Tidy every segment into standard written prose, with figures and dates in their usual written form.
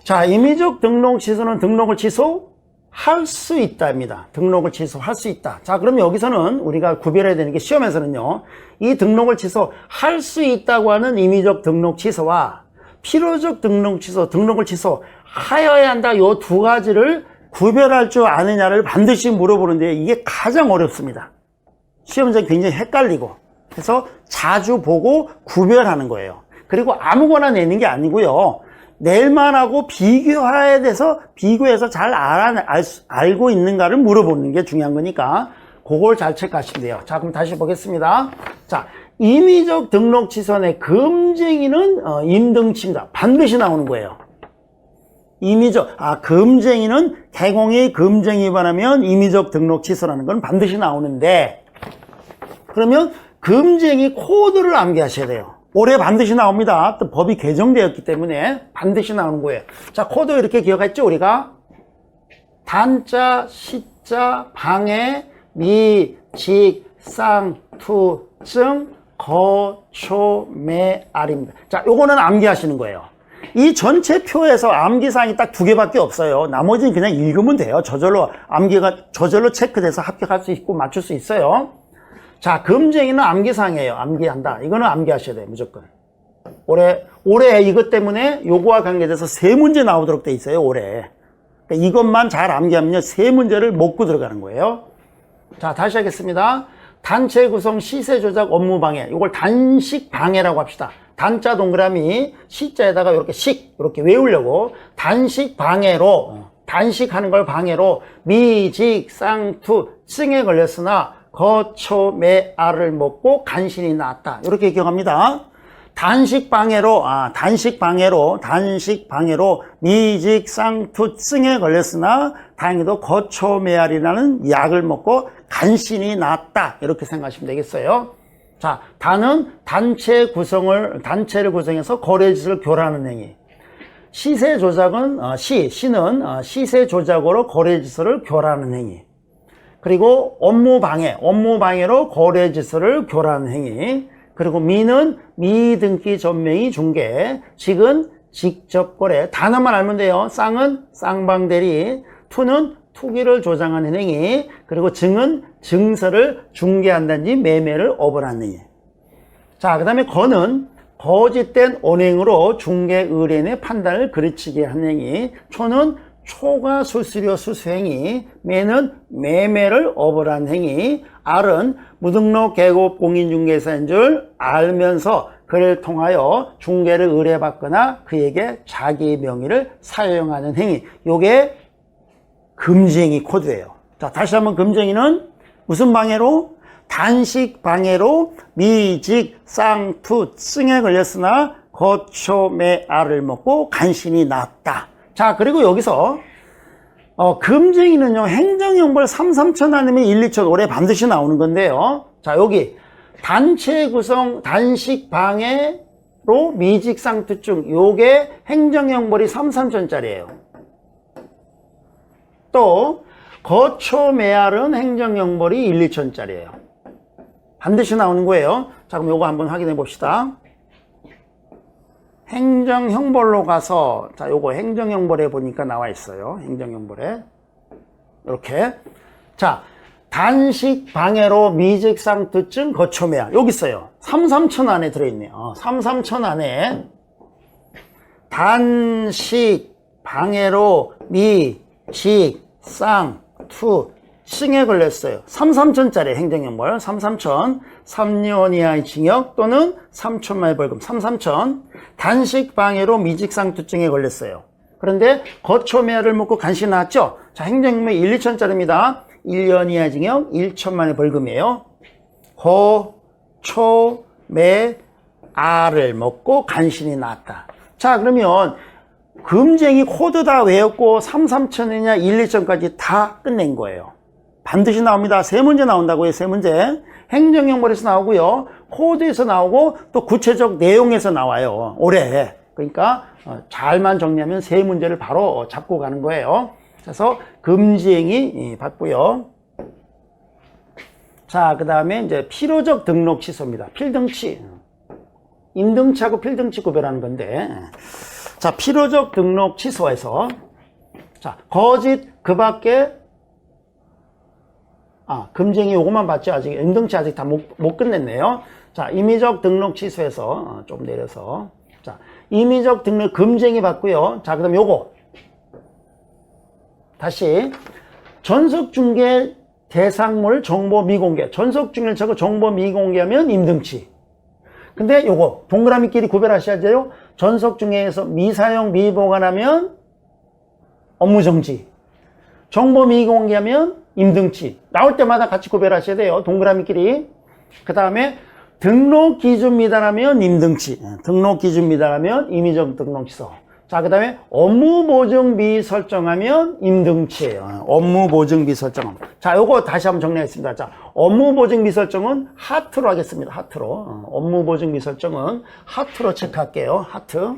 자, 임의적 등록 취소는 등록을 취소할 수 있다입니다. 등록을 취소할 수 있다. 자, 그럼 여기서는 우리가 구별해야 되는 게 시험에서는요, 이 등록을 취소할 수 있다고 하는 임의적 등록 취소와 필요적 등록 취소, 등록을 취소하여야 한다. 이 두 가지를 구별할 줄 아느냐를 반드시 물어보는데 이게 가장 어렵습니다. 시험장이 굉장히 헷갈리고, 그래서 자주 보고 구별하는 거예요. 그리고 아무거나 내는 게 아니고요, 낼만하고 비교해서 잘 알고 있는가를 물어보는 게 중요한 거니까 그걸 잘 체크하시면 돼요. 자, 그럼 다시 보겠습니다. 자, 임의적 등록 취소의 금쟁이는 임등치입니다. 반드시 나오는 거예요. 금쟁이는 개공이 금쟁이 반하면 임의적 등록 취소라는 건 반드시 나오는데, 그러면 금쟁이 코드를 암기하셔야 돼요. 올해 반드시 나옵니다. 또 법이 개정되었기 때문에 반드시 나오는 거예요. 자, 코드 이렇게 기억했죠, 우리가? 단자, 시자, 방해, 미, 직, 쌍, 투, 증, 거, 초, 매, 알입니다. 자, 요거는 암기하시는 거예요. 이 전체 표에서 암기사항이 딱 2개밖에 없어요. 나머지는 그냥 읽으면 돼요. 저절로 체크돼서 합격할 수 있고 맞출 수 있어요. 자, 금쟁이는 암기사항이에요. 암기한다. 이거는 암기하셔야 돼요. 무조건. 올해 이것 때문에 요거와 관계돼서 3문제 나오도록 돼 있어요. 올해. 그러니까 이것만 잘 암기하면요, 3문제를 먹고 들어가는 거예요. 자, 다시 하겠습니다. 단체 구성, 시세 조작, 업무 방해. 이걸 단식 방해라고 합시다. 단자 동그라미, 시자에다가 이렇게 외우려고 단식 방해로, 단식하는 걸 방해로 미직, 쌍투, 증에 걸렸으나 거초, 매, 알을 먹고 간신히 나았다. 이렇게 기억합니다. 단식 방해로 미직, 쌍투, 증에 걸렸으나 다행히도 거초, 매, 알이라는 약을 먹고 간신히 나았다. 이렇게 생각하시면 되겠어요. 자, 단은 단체를 구성해서 거래짓을 교란하는 행위. 시세 조작은, 시는 시세 조작으로 거래짓을 교란하는 행위. 그리고 업무 방해로 거래짓을 교란하는 행위. 그리고 미는 미등기 전명의 중개. 직은 직접 거래. 단어만 알면 돼요. 쌍은 쌍방대리. 투는 투기를 조장하는 행위. 그리고 증은 증서를 중개한다든지 매매를 업어라는 행위. 자, 그 다음에 거는 거짓된 언행으로 중개 의뢰인의 판단을 그르치게 하는 행위. 초는 초과 수수료 수수행위. 매는 매매를 업어라는 행위. 알은 무등록 계급 공인중개사인 줄 알면서 그를 통하여 중개를 의뢰받거나 그에게 자기 명의를 사용하는 행위. 요게 금쟁이 코드예요. 자, 다시 한번 금쟁이는 무슨 방해로? 단식 방해로 미직, 쌍투, 증에 걸렸으나 거초, 매, 알을 먹고 간신히 나았다. 자, 그리고 여기서 금쟁이는요, 행정형벌 3, 3천 아니면 1, 2천 올해 반드시 나오는 건데요. 자, 여기 단체 구성, 단식 방해로 미직, 쌍투증, 요게 행정형벌이 3, 3천짜리예요. 또 거초, 매알은 행정형벌이 1, 2천짜리예요. 반드시 나오는 거예요. 자, 그럼 요거 한번 확인해 봅시다. 행정형벌로 가서, 자, 요거 행정형벌에 보니까 나와 있어요. 행정형벌에. 이렇게. 자, 단식 방해로 미직, 쌍투증, 거초, 매알. 여기 있어요. 3, 3천 안에 들어있네요. 3, 3천 안에 단식 방해로 미직, 쌍, 투, 층에 걸렸어요. 3, 3천짜리 행정형벌, 3, 3천, 3년 이하의 징역 또는 3천만의 벌금, 3, 3천. 단식 방해로 미직상투증에 걸렸어요. 그런데 거초매를 먹고 간신히 나왔죠? 자, 행정형벌 1, 2천짜리입니다. 1년 이하 징역, 1천만의 벌금이에요. 초, 매, 알을 먹고 간신히 나왔다. 자, 그러면 금쟁이 코드 다 외웠고 3, 3천이냐 1, 2천까지 다 끝낸 거예요. 반드시 나옵니다. 3문제 나온다고요. 3문제. 행정형벌에서 나오고요. 코드에서 나오고 또 구체적 내용에서 나와요. 올해. 그러니까 잘만 정리하면 3문제를 바로 잡고 가는 거예요. 그래서 금지행위 받고요. 자, 그 다음에 이제 필요적 등록 취소입니다. 필등치. 임등치하고 필등치 구별하는 건데, 자, 필요적 등록 취소해서, 자, 거짓 그 밖에, 금쟁이 요것만 봤죠. 아직 임등치 아직 다 못 끝냈네요. 자, 임의적 등록 취소해서 좀 내려서, 자, 임의적 등록 금쟁이 봤고요. 자, 그다음 요거 다시 전석중개 대상물 정보 미공개, 전석중개를 저거 정보 미공개하면 임등치. 근데 요거 동그라미끼리 구별하셔야 돼요. 전석중개에서 미사용 미보관하면 업무정지, 정보 미공개하면 임등치. 나올 때마다 같이 구별하셔야 돼요. 동그라미끼리. 그 다음에 등록 기준 미달하면 임등치, 등록 기준 미달하면 임의적 등록 취소. 자, 그 다음에 업무 보증 미설정하면 임등치예요. 업무 보증 미설정. 자, 요거 다시 한번 정리하겠습니다. 자, 업무 보증 미설정은 하트로 하겠습니다. 하트로. 업무 보증 미설정은 하트로 체크할게요. 하트.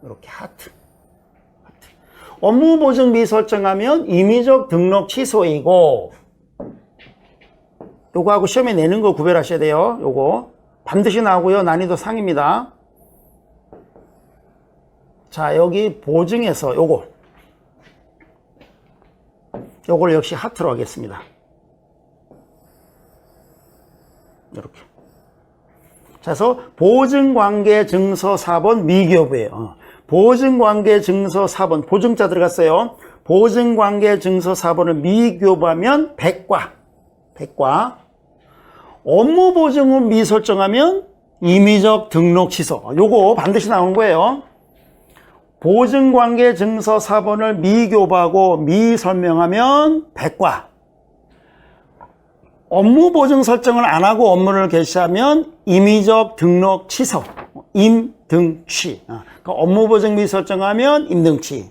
이렇게 하트. 업무 보증 미설정하면 임의적 등록 취소이고, 요거하고 시험에 내는 거 구별하셔야 돼요. 요거 반드시 나오고요. 난이도 상입니다. 자, 여기 보증에서 요걸 역시 하트로 하겠습니다. 이렇게. 자, 그래서 보증관계 증서 4번 미교부예요. 보증관계 증서 4번 보증자 들어갔어요. 보증관계 증서 4번을 미교부하면 백과. 업무보증은 미설정하면 임의적 등록 취소. 요거 반드시 나온 거예요. 보증관계 증서 4번을 미교부하고 미설명하면 백과. 업무보증 설정을 안 하고 업무를 개시하면 임의적 등록 취소. 임등치. 그러니까 업무보증 미설정하면 임등치.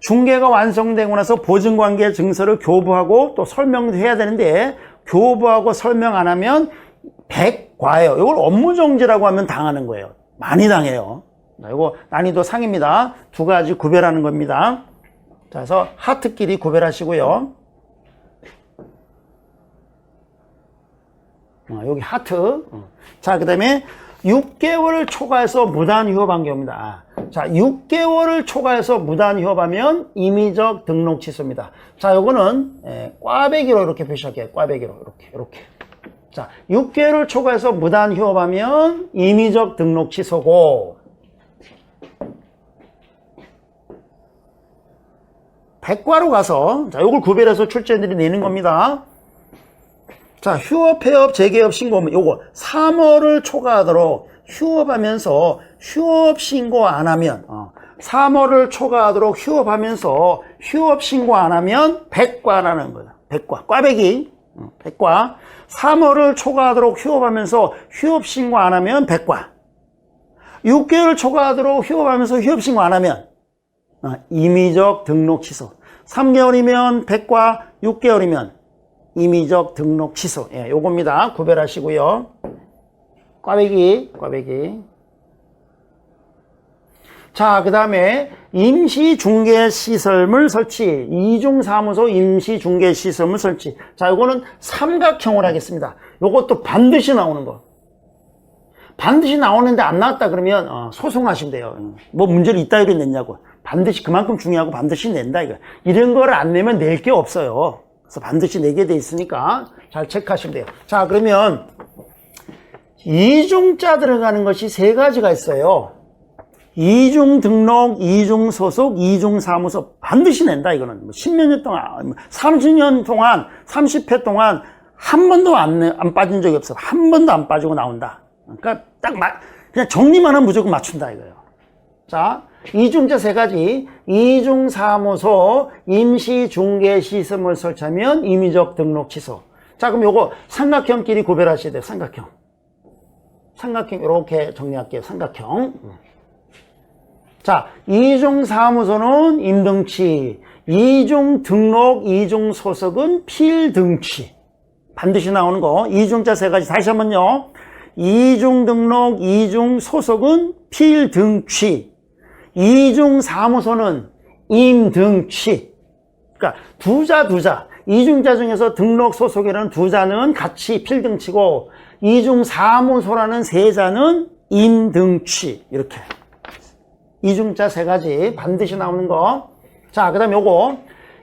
중개가 완성되고 나서 보증관계 증서를 교부하고 또 설명도 해야 되는데 교부하고 설명 안 하면 백과예요. 이걸 업무정지라고 하면 당하는 거예요. 많이 당해요. 이거 난이도 상입니다. 두 가지 구별하는 겁니다. 자, 그래서 하트끼리 구별하시고요. 여기 하트. 자, 그 다음에 6개월을 초과해서 무단휴업한 경우입니다. 자, 6개월을 초과해서 무단휴업하면 임의적 등록 취소입니다. 자, 요거는 꽈배기로 이렇게 표시할게요. 꽈배기로 이렇게. 자, 6개월을 초과해서 무단휴업하면 임의적 등록 취소고, 백과로 가서, 자, 요걸 구별해서 출제들이 내는 겁니다. 자, 휴업, 폐업, 재개업 신고하면 요거 3월을 초과하도록 휴업하면서 휴업 신고 안 하면 3월을 초과하도록 휴업하면서 휴업 신고 안 하면 백과라는 거다. 백과. 꽈배기. 백과. 3월을 초과하도록 휴업하면서 휴업 신고 안 하면 백과. 6개월 초과하도록 휴업하면서 휴업 신고 안 하면 임의적 등록 취소. 3개월이면 백과, 6개월이면 임의적 등록 취소. 예, 요겁니다. 구별하시고요. 꽈배기. 자, 그 다음에 임시중개시설물 설치. 이중사무소 임시중개시설물 설치. 자, 요거는 삼각형으로 하겠습니다. 요것도 반드시 나오는 거. 반드시 나오는데 안 나왔다 그러면 소송하시면 돼요. 뭐 문제를 이따위로 냈냐고. 반드시 그만큼 중요하고 반드시 낸다 이거. 이런 거를 안 내면 낼 게 없어요. 그래서 반드시 내게 돼 있으니까 잘 체크하시면 돼요. 자, 그러면 이중자 들어가는 것이 세 가지가 있어요. 이중 등록, 이중 소속, 이중 사무소 반드시 낸다 이거는. 10몇 년 동안, 30년 동안, 30회 동안 한 번도 안 빠진 적이 없어. 한 번도 안 빠지고 나온다. 그러니까 그냥 정리만 하면 무조건 맞춘다 이거예요. 자, 이중자 세 가지. 이중사무소 임시중개시설물 설치하면 임의적 등록 취소. 자, 그럼 요거 삼각형끼리 구별하셔야 돼요. 삼각형 이렇게 정리할게요. 삼각형. 자, 이중사무소는 임등치, 이중등록, 이중소속은 필등치. 반드시 나오는 거. 이중자 세 가지 다시 한번요. 이중등록, 이중소속은 필등치, 이중사무소는 임등치. 그러니까 두자. 이중자 중에서 등록, 소속이라는 두 자는 같이 필등치고, 이중사무소라는 세 자는 임등취 이렇게 이중자 세 가지 반드시 나오는 거. 자, 그 다음에 요거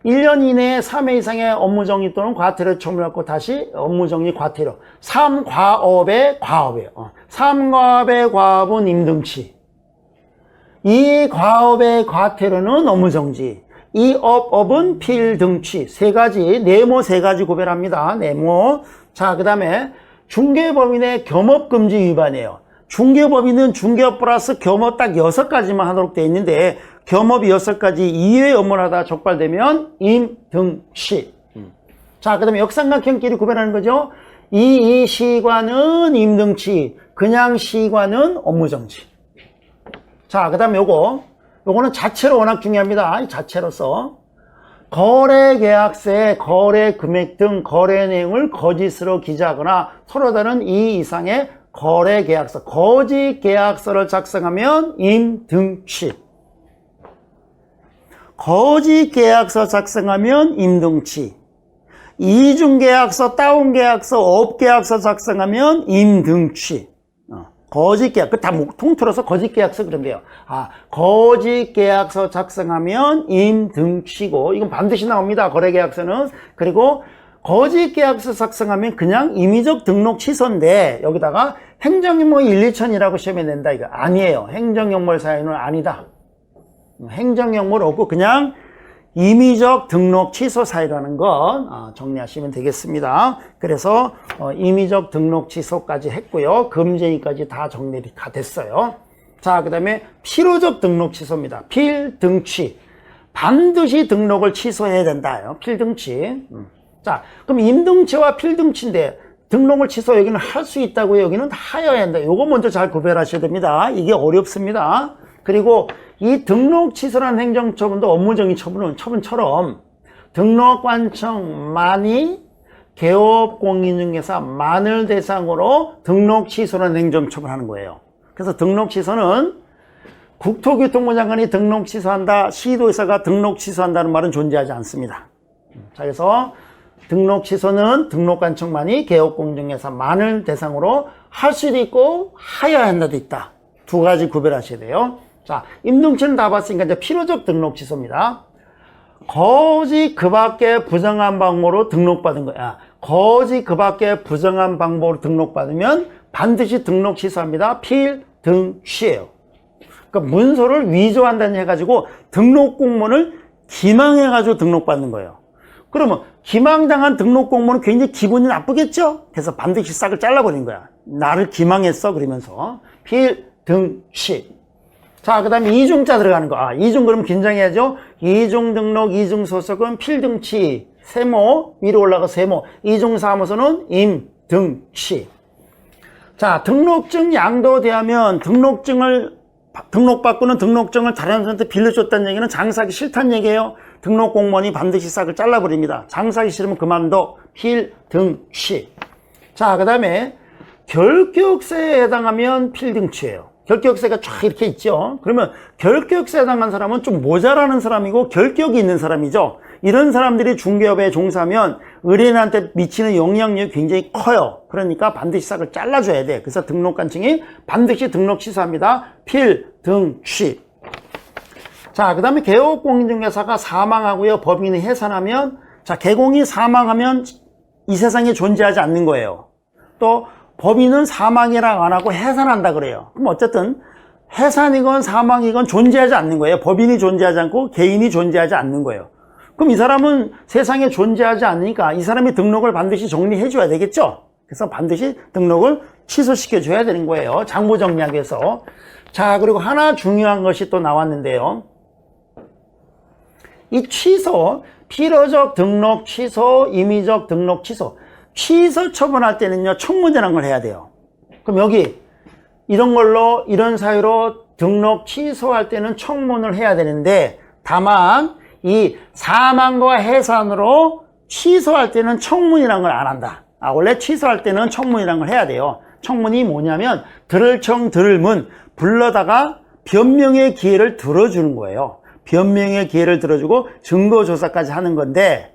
1년 이내에 3회 이상의 업무정리 또는 과태료 처분받고 다시 업무정리 과태료 3과업의 과업이에요. 3과업의 과업은 임등치, 이 과업의 과태료는 업무정지, 이 업은 필등치. 세 가지, 네모 세 가지 구별합니다. 네모. 자, 그 다음에 중개법인의 겸업금지 위반이에요. 중개법인은 중개업 플러스 겸업 딱 6가지만 하도록 되어 있는데 겸업이 6가지 이외의 업무를 하다가 적발되면 임등치. 자, 그 다음에 역삼각형끼리 구별하는 거죠. 이 시과는 임등치, 그냥 시과는 업무정지. 자, 그 다음에 요거는 자체로 워낙 중요합니다. 자체로서 거래계약서에 거래 금액 등 거래 내용을 거짓으로 기재하거나 서로 다른 이 이상의 거래계약서, 거짓계약서를 작성하면 임등치. 거짓계약서 작성하면 임등치. 이중계약서, 다운계약서, 업계약서 작성하면 임등치. 거짓계약, 그 다 통틀어서 거짓계약서 그러면 돼요. 거짓계약서 작성하면 임등치고, 이건 반드시 나옵니다. 거래계약서는. 그리고 거짓계약서 작성하면 그냥 임의적 등록 취소인데 여기다가 행정용모 1, 2천이라고 시험에 낸다 이거 아니에요. 행정용모 사유는 아니다. 행정용모는 없고 그냥 임의적 등록 취소 사유라는 건 정리하시면 되겠습니다. 그래서 임의적 등록 취소까지 했고요. 금쟁이까지 다 정리가 됐어요. 자, 그 다음에 필요적 등록 취소입니다. 필등취. 반드시 등록을 취소해야 된다. 필등취. 자, 그럼 임등치와 필등치인데 등록을 취소 여기는 할 수 있다고요. 여기는 하여야 한다. 요거 먼저 잘 구별하셔야 됩니다. 이게 어렵습니다. 그리고 이 등록 취소라는 행정처분도 업무정지 처분처럼 등록관청만이 개업공인중개사만을 대상으로 등록 취소라는 행정처분하는 거예요. 그래서 등록 취소는 국토교통부 장관이 등록 취소한다, 시도의사가 등록 취소한다는 말은 존재하지 않습니다. 자, 그래서 등록 취소는 등록관청만이 개업공인중개사만을 대상으로 할 수도 있고 하여야 한다도 있다. 두 가지 구별하셔야 돼요. 자, 임등치는 다 봤으니까 이제 필요적 등록 취소입니다. 거짓 그 밖에 부정한 방법으로 등록받은 거야. 거짓 그 밖에 부정한 방법으로 등록받으면 반드시 등록 취소합니다. 필등취예요. 그러니까 문서를 위조한다는 해가지고 등록 공무원을 기망해가지고 등록받는 거예요. 그러면 기망당한 등록 공무원은 굉장히 기분이 나쁘겠죠? 그래서 반드시 싹을 잘라버린 거야. 나를 기망했어 그러면서 필등취. 자, 그 다음에 이중자 들어가는 거. 이중 그럼 긴장해야죠. 이중 등록, 이중 소속은 필등치. 세모, 위로 올라가 세모. 이중 사무소는 임등치. 자, 등록증 양도되면 등록받고는 등록증을 다른 사람한테 빌려줬다는 얘기는 장사하기 싫다는 얘기예요. 등록 공무원이 반드시 싹을 잘라버립니다. 장사하기 싫으면 그만둬. 필등치. 자, 그 다음에 결격세에 해당하면 필등치예요. 결격세가 쫙 이렇게 있죠. 그러면 결격세에 해당한 사람은 좀 모자라는 사람이고 결격이 있는 사람이죠. 이런 사람들이 중개업에 종사하면 의뢰인한테 미치는 영향력이 굉장히 커요. 그러니까 반드시 싹을 잘라줘야 돼. 그래서 등록관청이 반드시 등록 취소합니다. 필등취. 자, 그 다음에 개업공인중개사가 사망하고요. 법인이 해산하면, 자, 개공이 사망하면 이 세상에 존재하지 않는 거예요. 또 법인은 사망이라고 안 하고 해산한다 그래요. 그럼 어쨌든 해산이건 사망이건 존재하지 않는 거예요. 법인이 존재하지 않고 개인이 존재하지 않는 거예요. 그럼 이 사람은 세상에 존재하지 않으니까 이 사람의 등록을 반드시 정리해 줘야 되겠죠. 그래서 반드시 등록을 취소시켜 줘야 되는 거예요. 장부 정리하기 위해서. 자, 그리고 하나 중요한 것이 또 나왔는데요. 이 취소, 필요적 등록 취소, 임의적 등록 취소. 취소 처분할 때는요, 청문이라는 걸 해야 돼요. 그럼 여기 이런 걸로, 이런 사유로 등록 취소할 때는 청문을 해야 되는데, 다만 이 사망과 해산으로 취소할 때는 청문이라는 걸 안 한다. 원래 취소할 때는 청문이라는 걸 해야 돼요. 청문이 뭐냐면 들을 청 들을 문, 불러다가 변명의 기회를 들어주는 거예요. 변명의 기회를 들어주고 증거조사까지 하는 건데,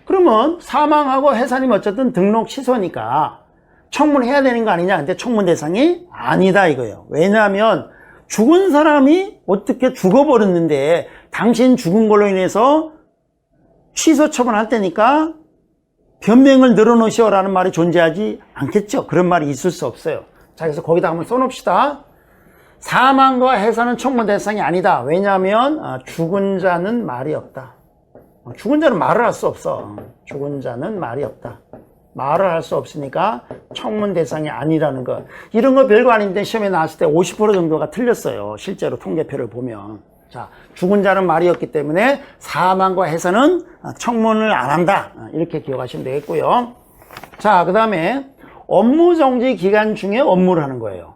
그러면 사망하고 해산이면 어쨌든 등록 취소니까 청문해야 되는 거 아니냐. 근데 청문 대상이 아니다 이거예요. 왜냐하면 죽은 사람이 어떻게 죽어버렸는데 당신 죽은 걸로 인해서 취소 처분할 때니까 변명을 늘어놓으시오라는 말이 존재하지 않겠죠. 그런 말이 있을 수 없어요. 자, 그래서 거기다 한번 써놓읍시다. 사망과 해산은 청문 대상이 아니다. 왜냐하면 죽은 자는 말이 없다. 죽은 자는 말을 할 수 없어. 죽은 자는 말이 없다. 말을 할 수 없으니까 청문 대상이 아니라는 것. 이런 거 별거 아닌데 시험에 나왔을 때 50% 정도가 틀렸어요. 실제로 통계표를 보면. 자, 죽은 자는 말이 없기 때문에 사망과 해산은 청문을 안 한다. 이렇게 기억하시면 되겠고요. 자, 그 다음에 업무정지 기간 중에 업무를 하는 거예요.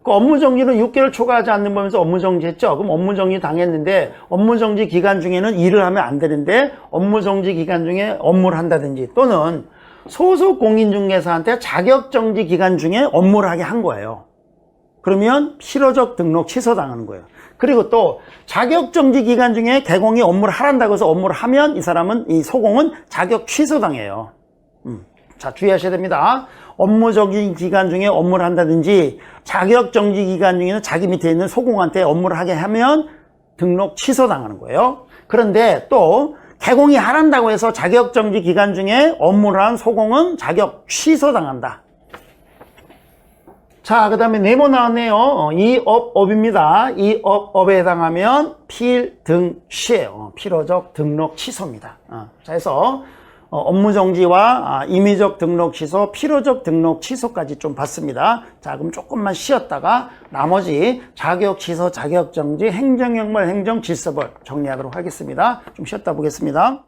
그 업무정지는 6개월 초과하지 않는 범위에서 업무정지했죠. 그럼 업무정지 당했는데 업무정지 기간 중에는 일을 하면 안 되는데 업무정지 기간 중에 업무를 한다든지 또는 소속 공인중개사한테 자격정지 기간 중에 업무를 하게 한 거예요. 그러면 필요적 등록 취소당하는 거예요. 그리고 또 자격정지 기간 중에 개공이 업무를 하란다고 해서 업무를 하면 이 사람은, 이 소공은 자격 취소당해요. 자, 주의하셔야 됩니다. 업무정지 기간 중에 업무를 한다든지 자격정지 기간 중에는 자기 밑에 있는 소공한테 업무를 하게 하면 등록 취소당하는 거예요. 그런데 또 개공이 하란다고 해서 자격정지 기간 중에 업무를 한 소공은 자격 취소당한다. 자, 그 다음에 네모 나왔네요. 이 업입니다. 이 업에 해당하면 필등취예요. 필요적 등록 취소입니다. 자, 해서 업무정지와 임의적 등록 취소, 필요적 등록 취소까지 좀 봤습니다. 자, 그럼 조금만 쉬었다가 나머지 자격 취소, 자격 정지, 행정형벌, 행정질서벌 정리하도록 하겠습니다. 좀 쉬었다 보겠습니다.